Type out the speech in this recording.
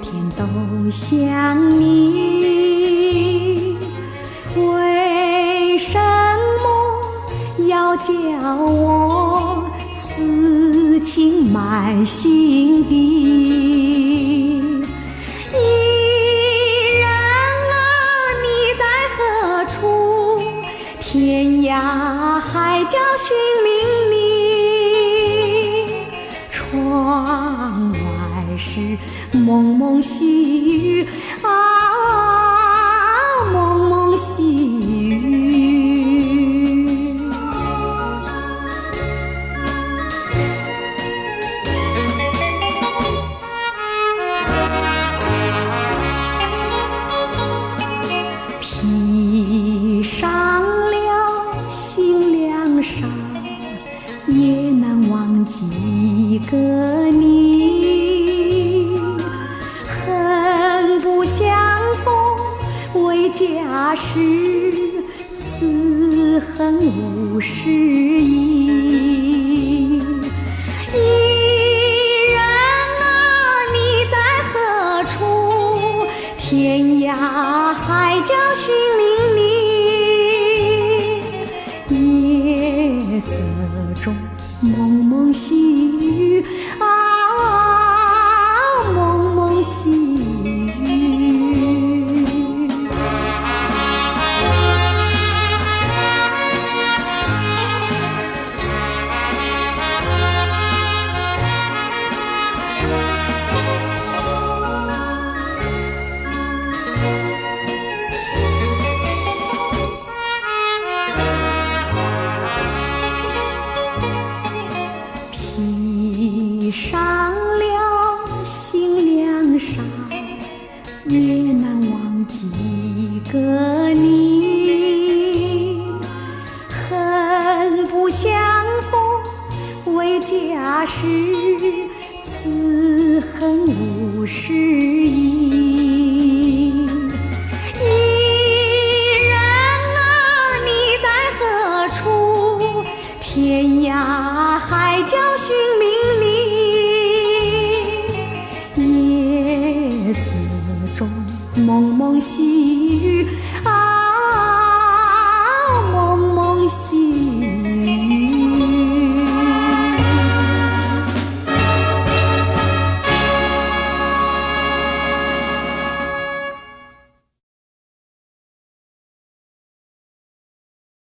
天都想你，为什么要叫我思情埋心底？伊人啊，你在何处？天涯海角寻觅你，窗外是蒙蒙细雨啊，蒙蒙细雨。披上了新凉纱，也难忘记一个你。恨不相逢为家事，此恨无实意。伊人啊，你在何处？天涯海角寻觅你，夜色中蒙蒙细雨啊，蒙蒙细雨。披上了新凉纱，也难忘记一个你。恨不相逢为家事，此恨无实意。伊人啊，你在何处？天涯海角寻觅你，夜色中蒙蒙细